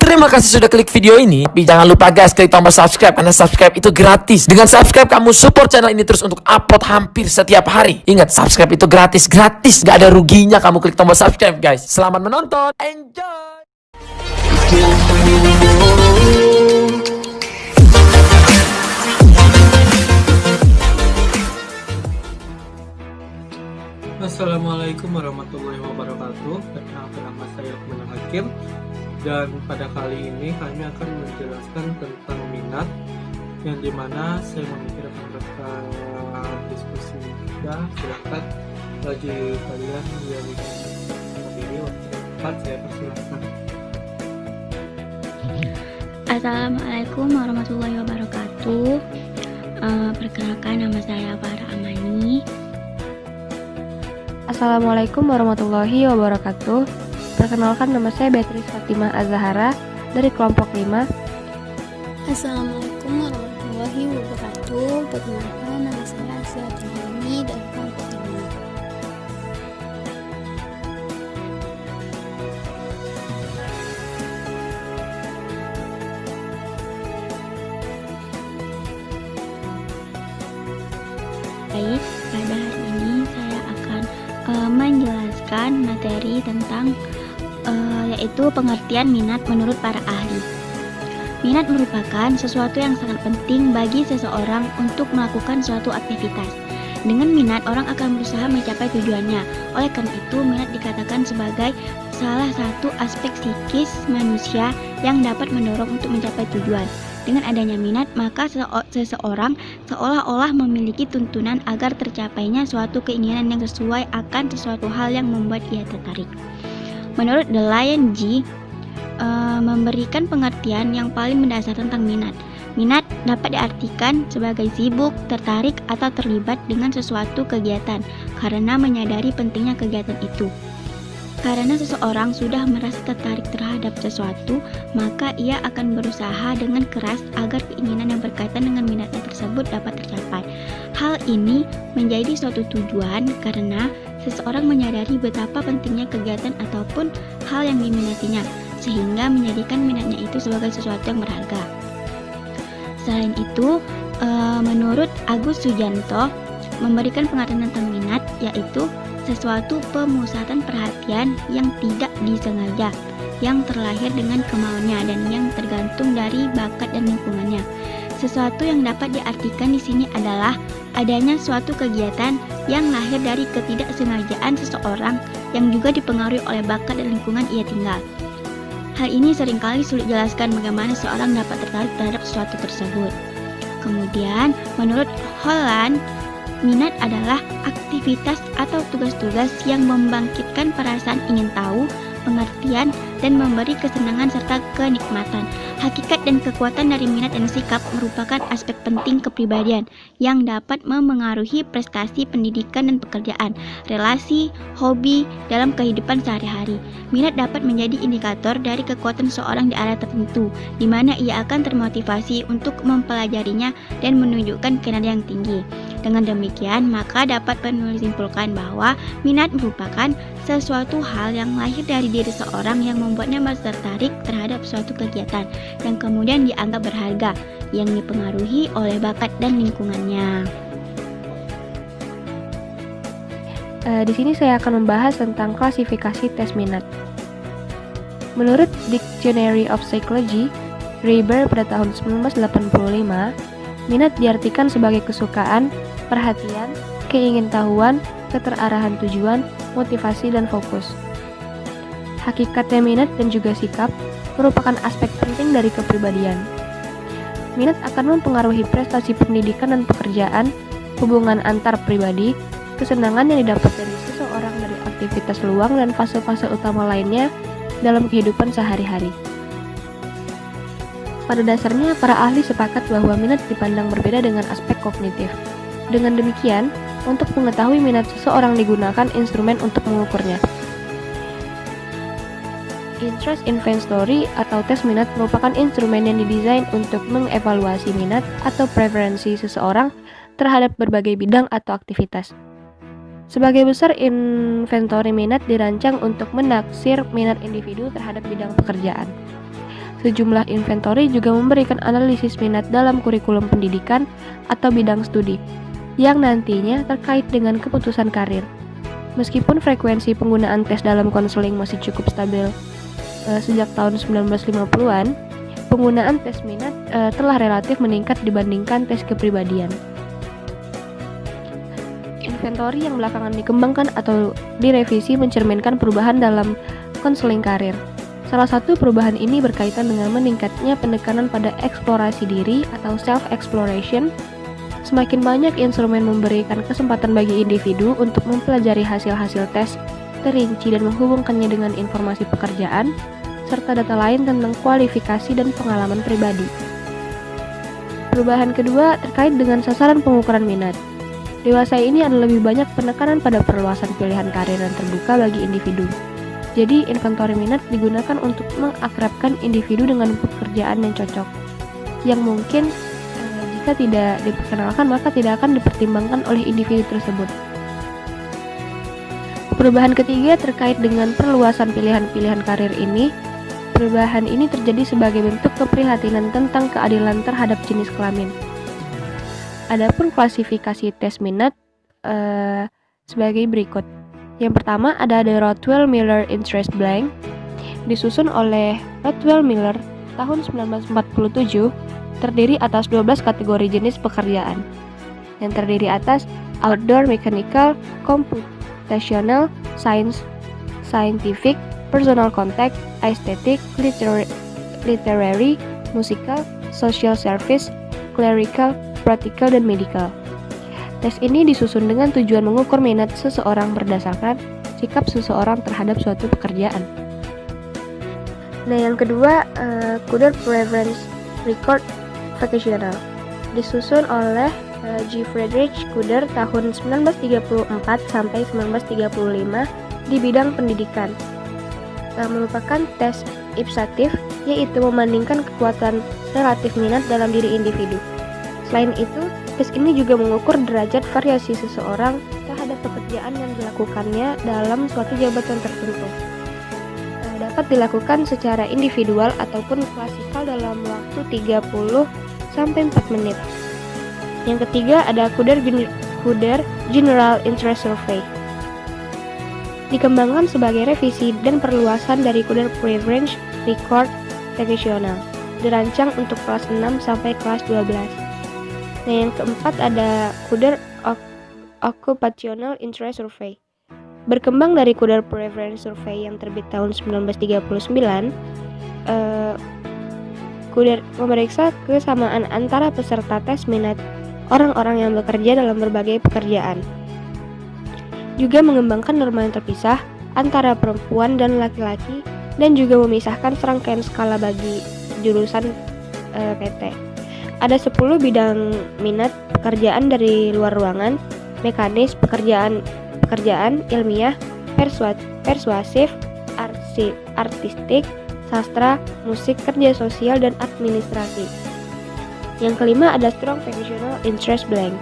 Terima kasih sudah klik video ini. Tapi jangan lupa guys, klik tombol subscribe karena subscribe itu gratis. Dengan subscribe kamu support channel ini terus untuk upload hampir setiap hari. Ingat, subscribe itu gratis, gak ada ruginya kamu klik tombol subscribe guys. Selamat menonton, enjoy. Assalamualaikum warahmatullahi wabarakatuh. Perkenalkan, nama saya Lukman Hakim, dan pada kali ini kami akan menjelaskan tentang minat, yang dimana saya memikirkan tentang diskusi kita. Silakan bagi kalian yang ingin menghadiri waktu tempat, saya persilahkan. Assalamualaikum warahmatullahi wabarakatuh. Perkenalkan, nama saya Farah Amani. Assalamualaikum warahmatullahi wabarakatuh. Perkenalkan, nama saya Beatrice Fatimah Az-Zahra dari kelompok 5. Assalamualaikum warahmatullahi wabarakatuh. Perkenalkan, nama saya Asia Tuhani dari kelompok 5. Baik, pada hari ini saya akan menjelaskan materi tentang yaitu pengertian minat menurut para ahli. Minat merupakan sesuatu yang sangat penting bagi seseorang untuk melakukan suatu aktivitas. Dengan minat, orang akan berusaha mencapai tujuannya. Oleh karena itu, minat dikatakan sebagai salah satu aspek psikis manusia yang dapat mendorong untuk mencapai tujuan. Dengan adanya minat, maka seseorang seolah-olah memiliki tuntunan agar tercapainya suatu keinginan yang sesuai akan sesuatu hal yang membuat ia tertarik. Menurut The Lion G, memberikan pengertian yang paling mendasar tentang minat. Minat dapat diartikan sebagai sibuk, tertarik, atau terlibat dengan sesuatu kegiatan karena menyadari pentingnya kegiatan itu. Karena seseorang sudah merasa tertarik terhadap sesuatu, maka ia akan berusaha dengan keras agar keinginan yang berkaitan dengan minatnya tersebut dapat tercapai. Hal ini menjadi suatu tujuan karena seseorang menyadari betapa pentingnya kegiatan ataupun hal yang diminatinya, sehingga menjadikan minatnya itu sebagai sesuatu yang berharga. Selain itu, menurut Agus Sujanto, memberikan pengertian tentang minat yaitu sesuatu pemusatan perhatian yang tidak disengaja, yang terlahir dengan kemauannya dan yang tergantung dari bakat dan lingkungannya. Sesuatu yang dapat diartikan di sini adalah adanya suatu kegiatan yang lahir dari ketidaksengajaan seseorang yang juga dipengaruhi oleh bakat dan lingkungan ia tinggal. Hal ini seringkali sulit dijelaskan bagaimana seorang dapat tertarik terhadap sesuatu tersebut. Kemudian, menurut Holland, minat adalah aktivitas atau tugas-tugas yang membangkitkan perasaan ingin tahu, pengertian, dan memberi kesenangan serta kenikmatan. Hakikat dan kekuatan dari minat dan sikap merupakan aspek penting kepribadian yang dapat memengaruhi prestasi pendidikan dan pekerjaan, relasi, hobi dalam kehidupan sehari-hari. Minat dapat menjadi indikator dari kekuatan seorang di area tertentu, di mana ia akan termotivasi untuk mempelajarinya dan menunjukkan kinerja yang tinggi. Dengan demikian, maka dapat penulis simpulkan bahwa minat merupakan sesuatu hal yang lahir dari diri seorang yang membuatnya merasa tertarik terhadap suatu kegiatan yang kemudian dianggap berharga, yang dipengaruhi oleh bakat dan lingkungannya. Di sini saya akan membahas tentang klasifikasi tes minat. Menurut Dictionary of Psychology, Reber pada tahun 1985, minat diartikan sebagai kesukaan, perhatian, keingintahuan, keterarahan tujuan, motivasi, dan fokus. Hakikatnya minat dan juga sikap merupakan aspek penting dari kepribadian. Minat akan mempengaruhi prestasi pendidikan dan pekerjaan, hubungan antar pribadi, kesenangan yang didapat dari seseorang dari aktivitas luang, dan fase-fase utama lainnya dalam kehidupan sehari-hari. Pada dasarnya, para ahli sepakat bahwa minat dipandang berbeda dengan aspek kognitif. Dengan demikian, untuk mengetahui minat seseorang digunakan instrumen untuk mengukurnya. Interest Inventory atau tes minat merupakan instrumen yang didesain untuk mengevaluasi minat atau preferensi seseorang terhadap berbagai bidang atau aktivitas. Sebagai besar, inventory minat dirancang untuk menaksir minat individu terhadap bidang pekerjaan. Sejumlah inventory juga memberikan analisis minat dalam kurikulum pendidikan atau bidang studi, yang nantinya terkait dengan keputusan karir. Meskipun frekuensi penggunaan tes dalam konseling masih cukup stabil sejak tahun 1950-an, penggunaan tes minat telah relatif meningkat dibandingkan tes kepribadian. Inventory yang belakangan dikembangkan atau direvisi mencerminkan perubahan dalam konseling karir. Salah satu perubahan ini berkaitan dengan meningkatnya penekanan pada eksplorasi diri atau self-exploration. Semakin banyak instrumen memberikan kesempatan bagi individu untuk mempelajari hasil-hasil tes terinci dan menghubungkannya dengan informasi pekerjaan, serta data lain tentang kualifikasi dan pengalaman pribadi. Perubahan kedua terkait dengan sasaran pengukuran minat. Dewasa ini ada lebih banyak penekanan pada perluasan pilihan karir yang terbuka bagi individu. Jadi, inventory minat digunakan untuk mengakrabkan individu dengan pekerjaan yang cocok, yang mungkin jika tidak diperkenalkan maka tidak akan dipertimbangkan oleh individu tersebut. Perubahan ketiga terkait dengan perluasan pilihan-pilihan karir ini. Perubahan ini terjadi sebagai bentuk keprihatinan tentang keadilan terhadap jenis kelamin. Adapun klasifikasi tes minat sebagai berikut. Yang pertama ada The Rothwell-Miller Interest Blank, disusun oleh Rothwell-Miller tahun 1947, terdiri atas 12 kategori jenis pekerjaan, yang terdiri atas Outdoor, Mechanical, Computational, Science, Scientific, Personal Contact, Aesthetic, Literary, Musical, Social Service, Clerical, Practical, dan Medical. Tes ini disusun dengan tujuan mengukur minat seseorang berdasarkan sikap seseorang terhadap suatu pekerjaan. Nah, yang kedua, Career Preference Record Vocational, disusun oleh G. Friedrich Kuder tahun 1934 sampai 1935 di bidang pendidikan. Merupakan tes ipsatif, yaitu membandingkan kekuatan relatif minat dalam diri individu. Selain itu, tes ini juga mengukur derajat variasi seseorang terhadap pekerjaan yang dilakukannya dalam suatu jabatan tertentu. Dapat dilakukan secara individual ataupun klasikal dalam waktu 30-4 menit. Yang ketiga ada Kuder General Interest Survey. Dikembangkan sebagai revisi dan perluasan dari Kuder Preference Record Vocational, dirancang untuk kelas 6 sampai kelas 12. Nah, yang keempat ada Kuder Occupational Interest Survey. Berkembang dari Kuder Preference Survey yang terbit tahun 1939, Kuder memeriksa kesamaan antara peserta tes minat orang-orang yang bekerja dalam berbagai pekerjaan. Juga mengembangkan norma yang terpisah antara perempuan dan laki-laki dan juga memisahkan serangkaian skala bagi jurusan PT. Ada 10 bidang minat pekerjaan dari luar ruangan, mekanis, pekerjaan ilmiah, persuasif, artistik, sastra, musik, kerja sosial, dan administrasi. Yang kelima ada Strong Vocational Interest Blank.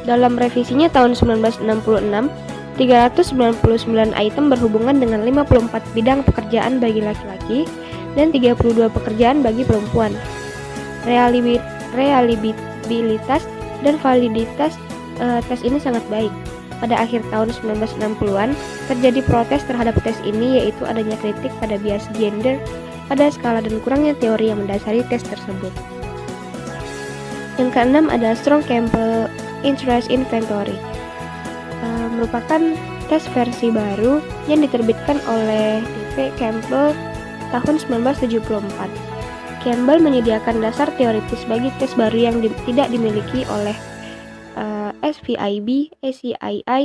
Dalam revisinya tahun 1966, 399 item berhubungan dengan 54 bidang pekerjaan bagi laki-laki dan 32 pekerjaan bagi perempuan. Reliabilitas dan validitas tes ini sangat baik. Pada akhir tahun 1960-an, terjadi protes terhadap tes ini, yaitu adanya kritik pada bias gender pada skala dan kurangnya teori yang mendasari tes tersebut. Yang keenam ada Strong Campbell Interest Inventory. Merupakan tes versi baru yang diterbitkan oleh D.V. Campbell tahun 1974. Campbell menyediakan dasar teoritis bagi tes baru yang tidak dimiliki oleh SVIB. ACII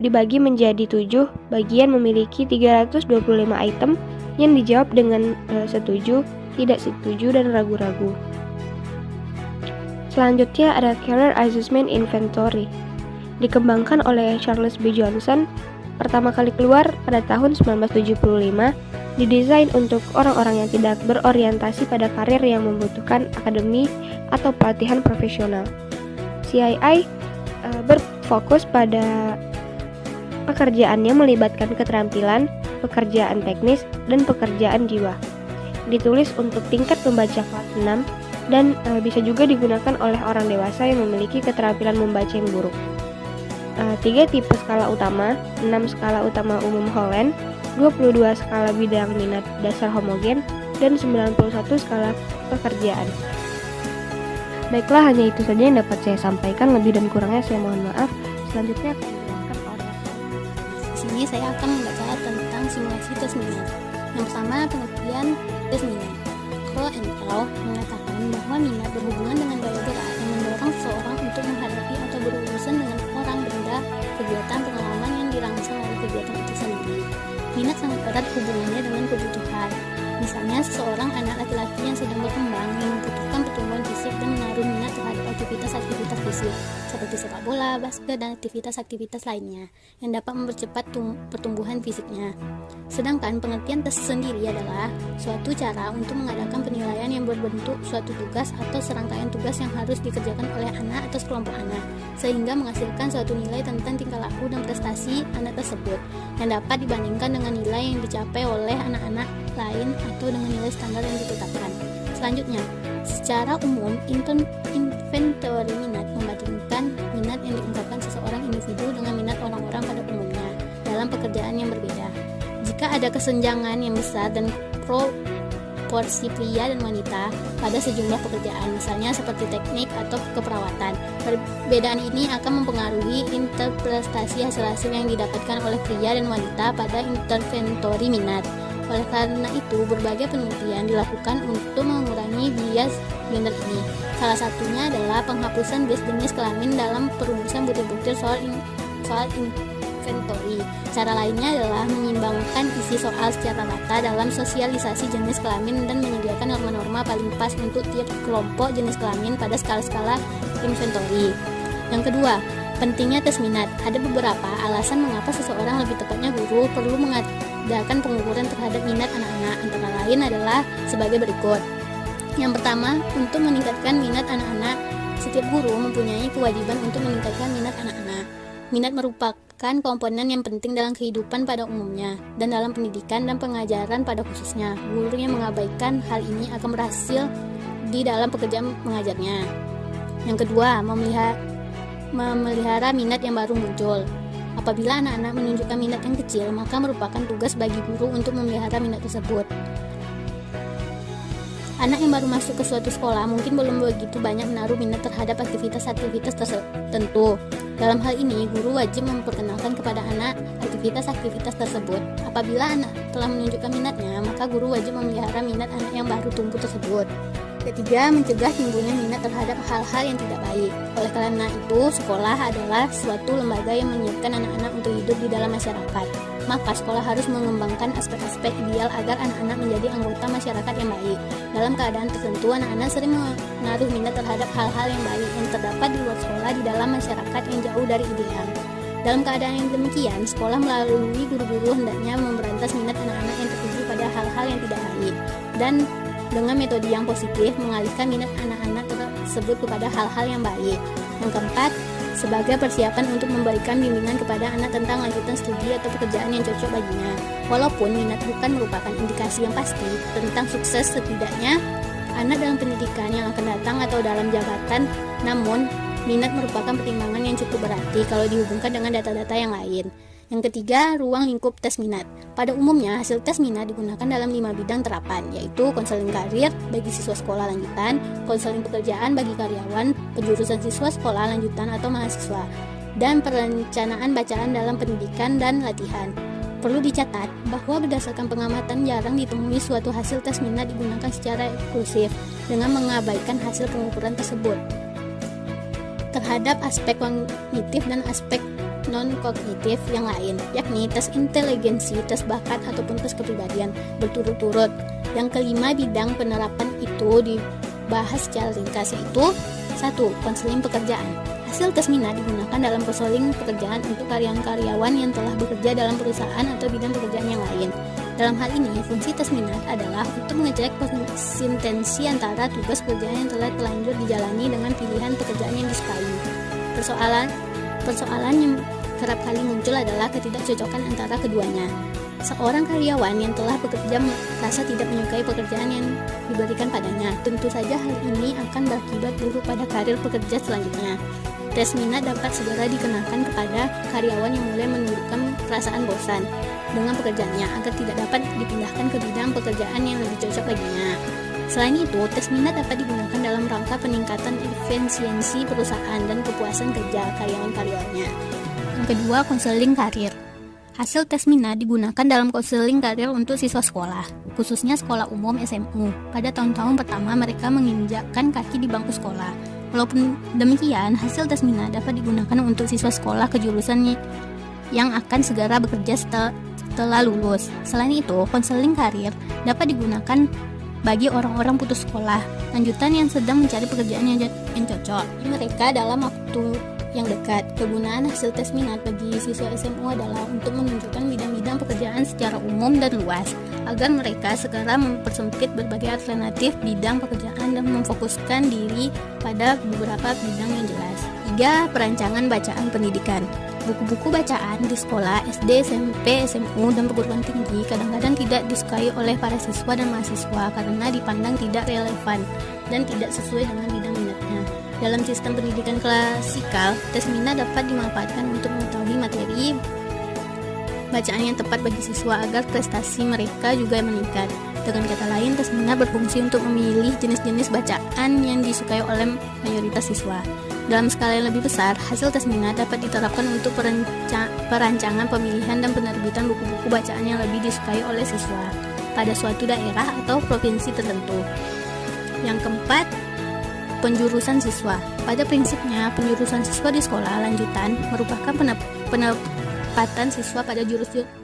dibagi menjadi 7 bagian, memiliki 325 item yang dijawab dengan setuju, tidak setuju, dan ragu-ragu. Selanjutnya ada Career Assessment Inventory. Dikembangkan oleh Charles B. Johnson, pertama kali keluar pada tahun 1975, didesain untuk orang-orang yang tidak berorientasi pada karir yang membutuhkan akademi atau pelatihan profesional. CII berfokus pada pekerjaan yang melibatkan keterampilan, pekerjaan teknis, dan pekerjaan jiwa. Ditulis untuk tingkat pembaca kelas 6 dan bisa juga digunakan oleh orang dewasa yang memiliki keterampilan membaca yang buruk. 3 tipe skala utama, 6 skala utama umum Holland, 22 skala bidang minat dasar homogen, dan 91 skala pekerjaan. Baiklah, hanya itu saja yang dapat saya sampaikan. Lebih dan kurangnya saya mohon maaf. Selanjutnya akan dijelaskan oleh Di sini saya akan membaca tentang simulasi tes minat. Yang pertama, pengertian tes minat. Crow and Crow mengatakan bahwa minat berhubungan dengan daya gerak yang mendorong seseorang untuk menghadapi atau berurusan dengan orang, benda, kegiatan, pengalaman yang dirangsang oleh kegiatan itu sendiri. Minat sangat erat hubungannya dengan kebutuhan. Misalnya, seseorang anak laki-laki yang sedang berkembang yang membutuhkan pertumbuhan fisik dan menaruh minat terhadap aktivitas-aktivitas fisik seperti sepak bola, basket, dan aktivitas-aktivitas lainnya yang dapat mempercepat pertumbuhan fisiknya. Sedangkan pengertian tes sendiri adalah suatu cara untuk mengadakan penilaian yang berbentuk suatu tugas atau serangkaian tugas yang harus dikerjakan oleh anak atau sekelompok anak, sehingga menghasilkan suatu nilai tentang tingkah laku dan prestasi anak tersebut yang dapat dibandingkan dengan nilai yang dicapai oleh anak-anak lain atau dengan nilai standar yang ditetapkan. Selanjutnya, secara umum, inventory minat membandingkan minat yang diungkapkan seseorang individu dengan minat orang-orang pada umumnya dalam pekerjaan yang berbeda. Jika ada kesenjangan yang besar dan proporsi pria dan wanita pada sejumlah pekerjaan, misalnya seperti teknik atau keperawatan, perbedaan ini akan mempengaruhi interpretasi hasil-hasil yang didapatkan oleh pria dan wanita pada inventory minat. Oleh karena itu, berbagai penelitian dilakukan untuk mengurangi bias gender ini. Salah satunya adalah penghapusan bias jenis kelamin dalam perumusan butir-butir soal inventory. Cara lainnya adalah menyimbangkan isi soal secara rata dalam sosialisasi jenis kelamin dan menyediakan norma-norma paling pas untuk tiap kelompok jenis kelamin pada skala-skala inventory. Yang kedua, pentingnya tes minat. Ada beberapa alasan mengapa seseorang, lebih tepatnya guru, perlu mengadakan pengukuran terhadap minat anak-anak. Antara lain adalah sebagai berikut. Yang pertama, untuk meningkatkan minat anak-anak, setiap guru mempunyai kewajiban untuk meningkatkan minat anak-anak. Minat merupakan komponen yang penting dalam kehidupan pada umumnya dan dalam pendidikan dan pengajaran pada khususnya. Guru yang mengabaikan hal ini akan berhasil di dalam pekerjaan mengajarnya. Yang kedua, memelihara minat yang baru muncul. Apabila anak-anak menunjukkan minat yang kecil, maka merupakan tugas bagi guru untuk memelihara minat tersebut. Anak yang baru masuk ke suatu sekolah mungkin belum begitu banyak menaruh minat terhadap aktivitas-aktivitas tertentu. Dalam hal ini, guru wajib memperkenalkan kepada anak aktivitas-aktivitas tersebut. Apabila anak telah menunjukkan minatnya, maka guru wajib memelihara minat anak yang baru tumbuh tersebut. Ketiga, mencegah timbulnya minat terhadap hal-hal yang tidak baik. Oleh karena itu, sekolah adalah suatu lembaga yang menyiapkan anak-anak untuk hidup di dalam masyarakat. Maka sekolah harus mengembangkan aspek-aspek ideal agar anak-anak menjadi anggota masyarakat yang baik. Dalam keadaan tertentu, anak-anak sering menaruh minat terhadap hal-hal yang baik yang terdapat di luar sekolah di dalam masyarakat yang jauh dari ideal. Dalam keadaan yang demikian, sekolah melalui guru-guru hendaknya memberantas minat anak-anak yang tertuju pada hal-hal yang tidak baik dan dengan metode yang positif mengalihkan minat anak-anak tersebut kepada hal-hal yang baik. Yang keempat, sebagai persiapan untuk memberikan bimbingan kepada anak tentang lanjutan studi atau pekerjaan yang cocok baginya. Walaupun minat bukan merupakan indikasi yang pasti tentang sukses, setidaknya anak dalam pendidikan yang akan datang atau dalam jabatan, namun minat merupakan pertimbangan yang cukup berarti kalau dihubungkan dengan data-data yang lain. Yang ketiga, ruang lingkup tes minat. Pada umumnya, hasil tes minat digunakan dalam 5 bidang terapan, yaitu konseling karir bagi siswa sekolah lanjutan, konseling pekerjaan bagi karyawan, penjurusan siswa sekolah lanjutan atau mahasiswa, dan perencanaan bacaan dalam pendidikan dan latihan. Perlu dicatat bahwa berdasarkan pengamatan jarang ditemui suatu hasil tes minat digunakan secara eksklusif dengan mengabaikan hasil pengukuran tersebut terhadap aspek kognitif dan aspek non-kognitif yang lain, yakni tes inteligensi, tes bakat, ataupun tes kepribadian berturut-turut. Yang kelima, bidang penerapan itu dibahas secara ringkas, yaitu 1. Konseling pekerjaan. Hasil tes minat digunakan dalam konseling pekerjaan untuk karyawan-karyawan yang telah bekerja dalam perusahaan atau bidang pekerjaan yang lain. Dalam hal ini, fungsi tes minat adalah untuk mengecek konsistensi antara tugas pekerjaan yang telah terlanjur dijalani dengan pilihan pekerjaan yang disukai. Persoalan yang kerap kali muncul adalah ketidakcocokan antara keduanya. Seorang karyawan yang telah bekerja merasa tidak menyukai pekerjaan yang diberikan padanya. Tentu saja hal ini akan berakibat buruk pada karir pekerja selanjutnya. Tes minat dapat segera dikenakan kepada karyawan yang mulai menunjukkan perasaan bosan dengan pekerjaannya agar tidak dapat dipindahkan ke bidang pekerjaan yang lebih cocok baginya. Selain itu, tes minat dapat digunakan dalam rangka peningkatan efisiensi perusahaan dan kepuasan kerja karyawan-karyawannya. Yang kedua, konseling karir. Hasil tes minat digunakan dalam konseling karir untuk siswa sekolah, khususnya sekolah umum SMU. Pada tahun-tahun pertama mereka menginjakkan kaki di bangku sekolah. Walaupun demikian, hasil tes minat dapat digunakan untuk siswa sekolah kejurusan yang akan segera bekerja setelah lulus. Selain itu, konseling karir dapat digunakan bagi orang-orang putus sekolah lanjutan yang sedang mencari pekerjaan yang cocok mereka dalam waktu yang dekat. Kegunaan hasil tes minat bagi siswa SMU adalah untuk menunjukkan bidang-bidang pekerjaan secara umum dan luas, agar mereka segera mempersempit berbagai alternatif bidang pekerjaan dan memfokuskan diri pada beberapa bidang yang jelas. 3. Perancangan bacaan pendidikan. Buku-buku bacaan di sekolah SD, SMP, SMU, dan perguruan tinggi kadang-kadang tidak disukai oleh para siswa dan mahasiswa karena dipandang tidak relevan dan tidak sesuai dengan bidang minatnya. Dalam sistem pendidikan klasikal, tes minat dapat dimanfaatkan untuk mengetahui materi bacaan yang tepat bagi siswa agar prestasi mereka juga meningkat. Dengan kata lain, tes minat berfungsi untuk memilih jenis-jenis bacaan yang disukai oleh mayoritas siswa. Dalam skala yang lebih besar, hasil tes minat dapat diterapkan untuk perancangan pemilihan dan penerbitan buku-buku bacaan yang lebih disukai oleh siswa pada suatu daerah atau provinsi tertentu. Yang keempat, penjurusan siswa. Pada prinsipnya, penjurusan siswa di sekolah lanjutan merupakan penempatan siswa pada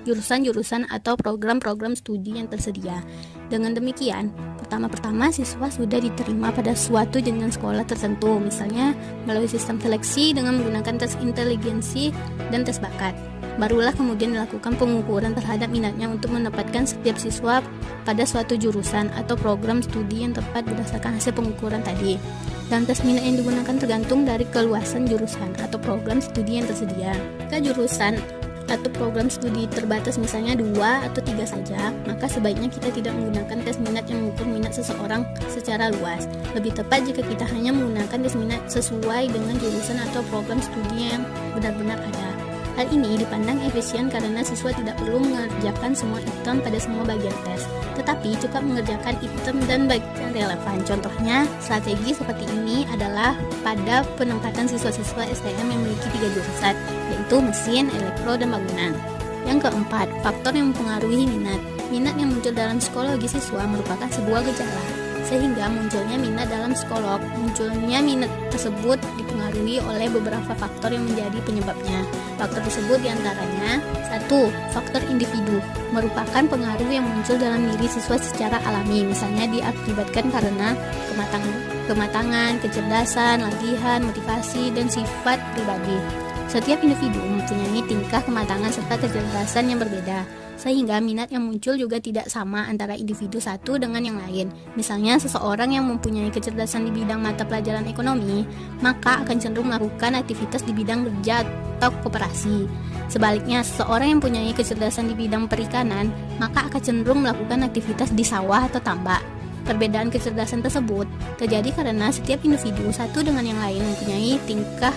jurusan-jurusan atau program-program studi yang tersedia. Dengan demikian, pertama-tama siswa sudah diterima pada suatu jenjang sekolah tertentu, misalnya melalui sistem seleksi dengan menggunakan tes inteligensi dan tes bakat. Barulah kemudian dilakukan pengukuran terhadap minatnya untuk menempatkan setiap siswa pada suatu jurusan atau program studi yang tepat berdasarkan hasil pengukuran tadi. Dan tes minat yang digunakan tergantung dari keluasan jurusan atau program studi yang tersedia. Jika jurusan atau program studi terbatas misalnya 2 atau 3 saja, maka sebaiknya kita tidak menggunakan tes minat yang mengukur minat seseorang secara luas. Lebih tepat jika kita hanya menggunakan tes minat sesuai dengan jurusan atau program studi yang benar-benar ada. Hal ini dipandang efisien karena siswa tidak perlu mengerjakan semua item pada semua bagian tes, tetapi cukup mengerjakan item dan bagian relevan. Contohnya, strategi seperti ini adalah pada penempatan siswa-siswa STM yang memiliki 3 jurusan, yaitu mesin, elektro, dan bangunan. Yang keempat, faktor yang mempengaruhi minat. Minat yang muncul dalam psikologi siswa merupakan sebuah gejala, sehingga munculnya minat dalam psikolog. Munculnya minat tersebut dipengaruhi oleh beberapa faktor yang menjadi penyebabnya. Faktor tersebut diantaranya: 1. Faktor individu merupakan pengaruh yang muncul dalam diri siswa secara alami, misalnya diakibatkan karena kematangan, kecerdasan, latihan, motivasi, dan sifat pribadi. Setiap individu mempunyai tingkah kematangan serta kecerdasan yang berbeda, sehingga minat yang muncul juga tidak sama antara individu satu dengan yang lain. Misalnya, seseorang yang mempunyai kecerdasan di bidang mata pelajaran ekonomi, maka akan cenderung melakukan aktivitas di bidang kerja atau koperasi. Sebaliknya, seseorang yang mempunyai kecerdasan di bidang perikanan, maka akan cenderung melakukan aktivitas di sawah atau tambak. Perbedaan kecerdasan tersebut terjadi karena setiap individu satu dengan yang lain mempunyai tingkah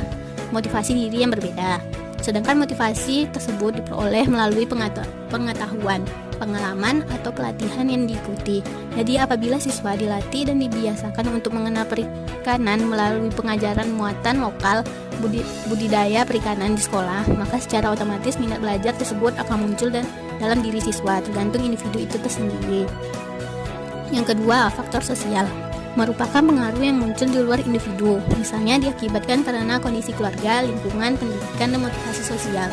motivasi diri yang berbeda. Sedangkan motivasi tersebut diperoleh melalui pengetahuan, pengalaman, atau pelatihan yang diikuti. Jadi apabila siswa dilatih dan dibiasakan untuk mengenal perikanan melalui pengajaran muatan lokal budidaya perikanan di sekolah, maka secara otomatis minat belajar tersebut akan muncul dalam diri siswa, tergantung individu itu tersendiri. Yang kedua, faktor sosial merupakan pengaruh yang muncul di luar individu, misalnya diakibatkan karena kondisi keluarga, lingkungan, pendidikan, dan motivasi sosial.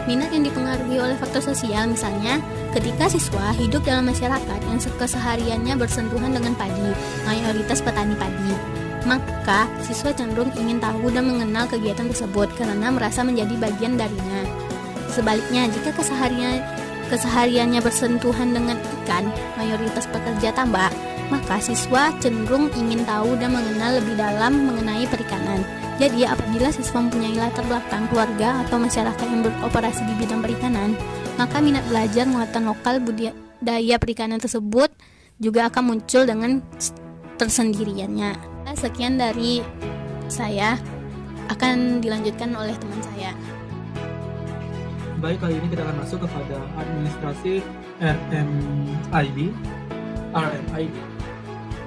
Minat yang dipengaruhi oleh faktor sosial misalnya ketika siswa hidup dalam masyarakat yang kesehariannya bersentuhan dengan padi, mayoritas petani padi, maka siswa cenderung ingin tahu dan mengenal kegiatan tersebut karena merasa menjadi bagian darinya. Sebaliknya, jika kesehariannya bersentuhan dengan ikan, mayoritas pekerja tambak, maka siswa cenderung ingin tahu dan mengenal lebih dalam mengenai perikanan. Jadi apabila siswa mempunyai latar belakang keluarga atau masyarakat yang beroperasi di bidang perikanan, maka minat belajar muatan lokal budaya perikanan tersebut juga akan muncul dengan tersendiriannya. Sekian dari saya, akan dilanjutkan oleh teman saya. Baik, kali ini kita akan masuk kepada administrasi RMIB,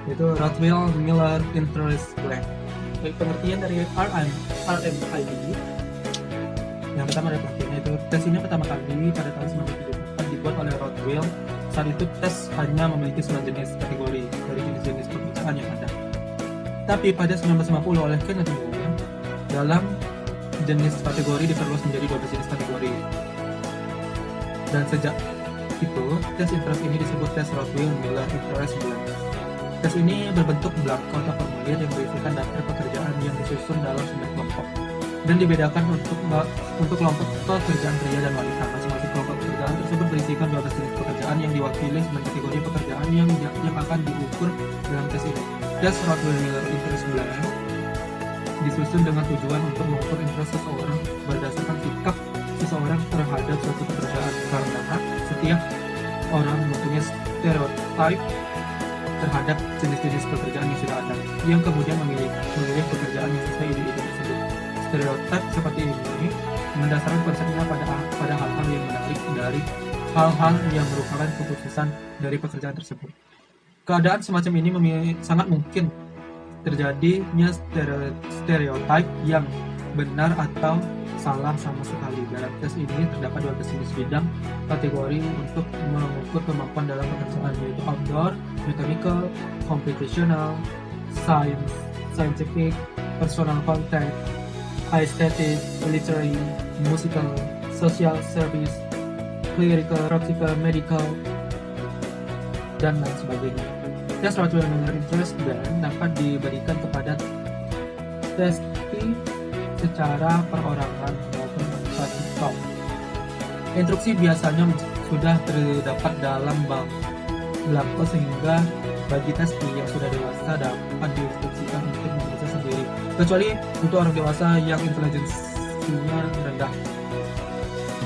yaitu Rothwell Miller Interest Blank. Baik, pengertian dari RMIB yang pertama ada pengertiannya, itu tes ini pertama kali pada tahun 1974 dibuat oleh Rothwell. Saat itu tes hanya memiliki 9 jenis kategori dari jenis-jenis pekerjaan yang ada. Tapi pada 1950 oleh Kenneth Moore, dalam jenis kategori diperluas menjadi 12 jenis kategori. Dan sejak itu, tes interest ini disebut tes Rothwell Miller Interest Blank. Tes ini berbentuk belangko atau formulir yang berisikan daftar pekerjaan yang disusun dalam 9 kelompok dan dibedakan untuk kelompok pekerjaan pria dan wanita. Masing-masing kelompok pekerjaan tersebut berisikan 12 jenis pekerjaan yang diwakili 9 kategori pekerjaan yang akan diukur dalam tes ini. Tes Rothwell Miller Interest Blank disusun dengan tujuan untuk mengukur interest seseorang berdasarkan sikap seseorang terhadap suatu pekerjaan, karena setiap orang mempunyai stereotip terhadap jenis-jenis pekerjaan yang sudah ada, yang kemudian memilih pekerjaan yang sesuai ide tersebut. Stereotip seperti ini mendasarkan konsepnya pada hal-hal yang menarik dari hal-hal yang merupakan keputusan dari pekerjaan tersebut. Keadaan semacam ini sangat mungkin terjadinya stereotip yang benar atau salah sama sekali. Dalam tes ini terdapat 12 jenis bidang kategori untuk mengukur kemampuan dalam pekerjaan, yaitu outdoor, mechanical, computational, science, scientific, personal contact, aesthetic, literary, musical, social service, clerical, practical, medical, dan lain sebagainya. Tes Rothwell Miller Interest Blank dapat diberikan kepada testi secara perorangan maupun satu top. Instruksi biasanya sudah terdapat dalam belangko sehingga bagi testi yang sudah dewasa dapat diinstruksikan untuk membaca sendiri, kecuali untuk orang dewasa yang intelijensinya rendah.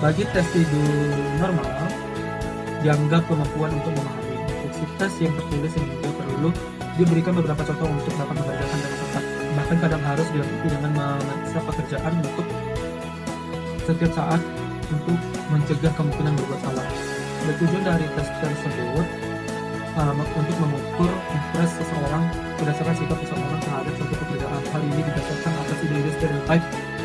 Bagi testi normal dianggap kemampuan untuk memahami instruksi tes yang tertulis sehingga perlu diberikan beberapa contoh untuk dapat membedakan dengan tepat. Bahkan kadang harus dilakukan dengan memeriksa pekerjaan untuk setiap saat untuk mencegah kemungkinan berbuat salah. Tujuan dari tes tersebut untuk mengukur interest seseorang berdasarkan sikap seseorang terhadap suatu pekerjaan. Hal ini didasarkan atas ide stereotip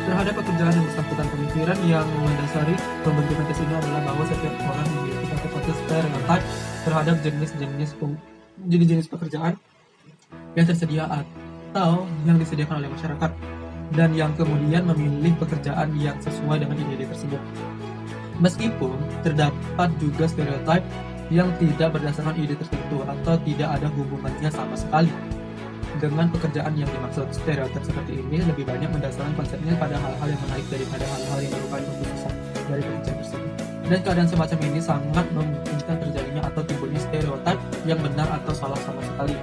terhadap pekerjaan yang bersangkutan. Pemikiran yang mendasari pembentukan tes ini adalah bahwa setiap orang memiliki satu stereotip terhadap jenis pekerjaan yang tersedia atau yang disediakan oleh masyarakat, dan yang kemudian memilih pekerjaan yang sesuai dengan ide tersebut. Meskipun terdapat juga stereotip yang tidak berdasarkan ide tertentu atau tidak ada hubungannya sama sekali dengan pekerjaan yang dimaksud. Stereotip seperti ini lebih banyak mendasarkan konsepnya pada hal-hal yang menarik daripada hal-hal yang merupakan keputusan dari pekerjaan tersebut. Dan keadaan semacam ini sangat memungkinkan terjadinya atau timbulnya stereotip yang benar atau salah sama sekali.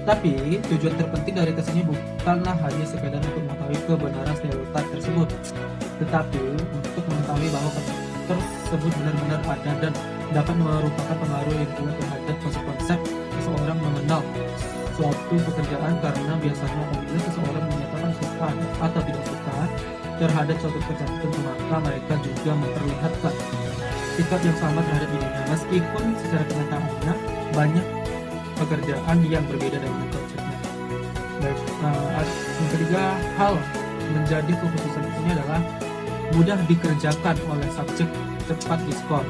Tapi tujuan terpenting dari tes ini bukanlah hanya sekedar untuk mengetahui kebenaran stereotip tersebut, tetapi untuk mengetahui bahwa tersebut benar-benar ada dan dapat merupakan pengaruh yang kuat terhadap konsep seseorang mengenal suatu pekerjaan, karena biasanya apabila seseorang menyatakan suka atau tidak suka terhadap suatu pekerjaan tertentu, maka mereka juga memperlihatkan sikap yang sama terhadap dirinya, meskipun secara kenyataannya banyak pekerjaan yang berbeda dengan konsepnya. Baik, yang ketiga hal menjadi keputusan ini adalah mudah dikerjakan oleh subjek, cepat diskor,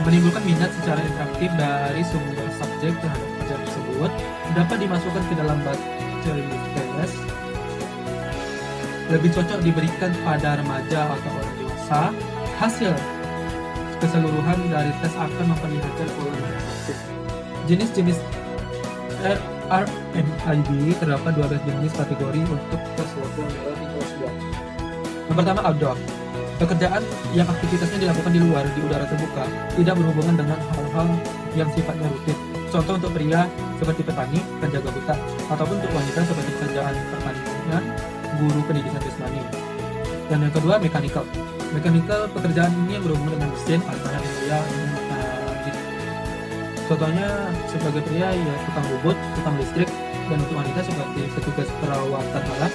menimbulkan minat secara interaktif dari sumber subjek terhadap pekerjaan tersebut, dapat dimasukkan ke dalam bateri tes, lebih cocok diberikan pada remaja atau orang dewasa. Hasil keseluruhan dari tes akan memperlihatkan pola yang aktif. Jenis-jenis RMIB terdapat 12 jenis kategori untuk tes Rothwell Miller Interest Blank. Yang pertama, outdoor. Pekerjaan yang aktivitasnya dilakukan di luar, di udara terbuka, tidak berhubungan dengan hal-hal yang sifatnya rutin. Contoh untuk pria seperti petani, penjaga hutan, ataupun untuk wanita seperti pekerjaan pertanian, guru pendidikan jasmani. Dan yang kedua, mechanical. Mechanical pekerjaan ini yang berhubungan dengan mesin, antara pria gitu. Contohnya sebagai pria ya tukang bubut, tukang listrik, dan untuk wanita seperti petugas perawatan alat,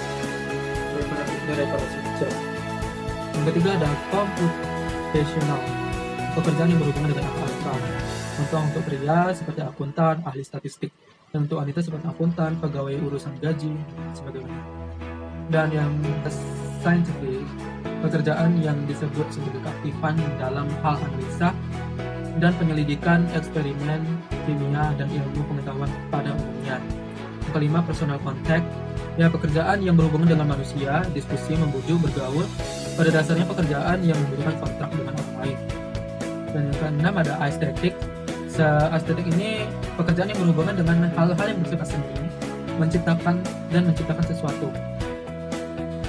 reparasi cat. Yang ketiga ada computational, pekerjaan yang berhubungan dengan angka-angka. Contoh untuk pria seperti akuntan, ahli statistik, dan untuk wanita seperti akuntan, pegawai urusan gaji, sebagainya. Dan yang scientific, pekerjaan yang disebut sebagai keaktifan dalam hal analisa dan penyelidikan eksperimen kimia dan ilmu pengetahuan pada umumnya. Yang kelima, personal contact, ya pekerjaan yang berhubungan dengan manusia, diskusi, membujuk, bergaul. Pada dasarnya pekerjaan yang membutuhkan kontrak dengan orang lain. Dan yang keenam ada aesthetic. Aesthetic ini pekerjaan yang berhubungan dengan hal-hal yang bersifat seni, menciptakan sesuatu.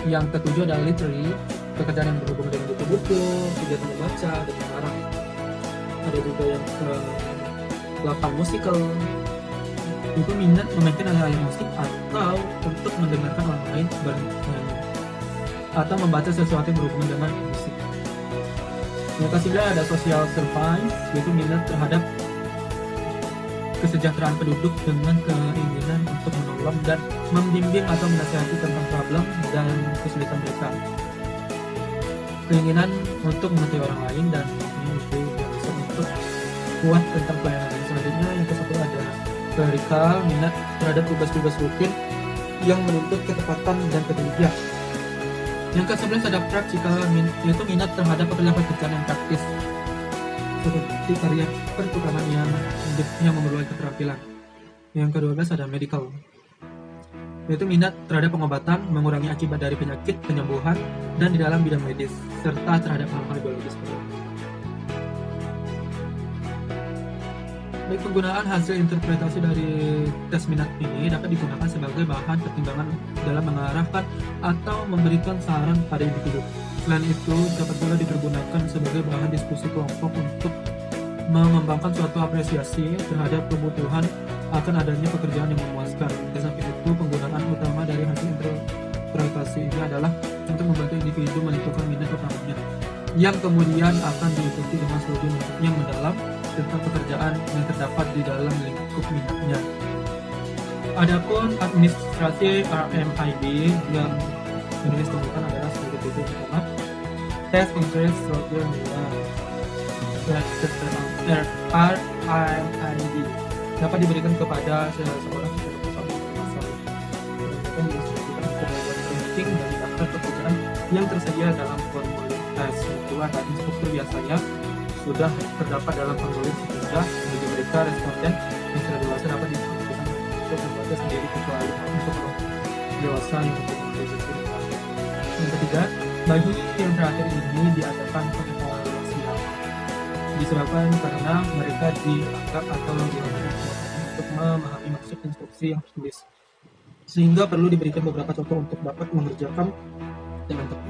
Yang ketujuh adalah literary, pekerjaan yang berhubungan dengan buku-buku, kegiatan membaca, dan mengarang. Ada juga yang ke-8 musical, itu minat memainkan alat musik atau untuk mendengarkan orang lain bernyanyi atau membaca sesuatu yang berhubungan dengan musik. Yang ke-9 ada social service, yaitu minat terhadap kesejahteraan penduduk dengan keinginan untuk menolong dan membimbing atau menasihati tentang problem dan kesulitan mereka. Keinginan untuk mengerti orang lain dan itu bisa untuk kuat tentang pelayanan. Selanjutnya yang ke-10 ada clerical, minat terhadap tugas-tugas rutin yang menuntut ketepatan dan ketelitian. Yang ke-11 ada practical, yaitu minat terhadap pekerjaan yang praktis seperti karya pertukangan yang memerlukan keterampilan. Yang ke-12 ada medical, yaitu minat terhadap pengobatan, mengurangi akibat dari penyakit, penyembuhan, dan di dalam bidang medis, serta terhadap hal-hal biologis. Baik, penggunaan hasil interpretasi dari tes minat ini dapat digunakan sebagai bahan pertimbangan dalam mengarahkan atau memberikan saran pada individu. Selain itu, dapat pula dipergunakan sebagai bahan diskusi kelompok untuk mengembangkan suatu apresiasi terhadap kebutuhan akan adanya pekerjaan yang memuaskan. Di samping itu, penggunaan utama dari hasil interpretasi ini adalah untuk membantu individu menentukan minat utamanya, yang kemudian akan diikuti dengan studi yang mendalam tentang pekerjaan yang terdapat di dalam lingkup minatnya. Adapun administrasi RMIB yang menulis tuntutan adalah sebagai berikut: pertama, test interest program RMIB dapat diberikan kepada seseorang penting dari daftar pekerjaan yang tersedia dalam formulir tes. Kedua, instruktur biasanya sudah terdapat dalam formulir sehingga bagi mereka responden yang sudah dewasa dapat diinstruksikan untuk membaca sendiri kecuali untuk orang dewasa yang belum registrasi. Yang ketiga, bagi yang terakhir ini diadakan pengevaluasian disebabkan karena mereka dianggap atau dilakukan untuk memahami maksud instruksi yang tertulis, sehingga perlu diberikan beberapa contoh untuk dapat mengerjakan dengan tepat.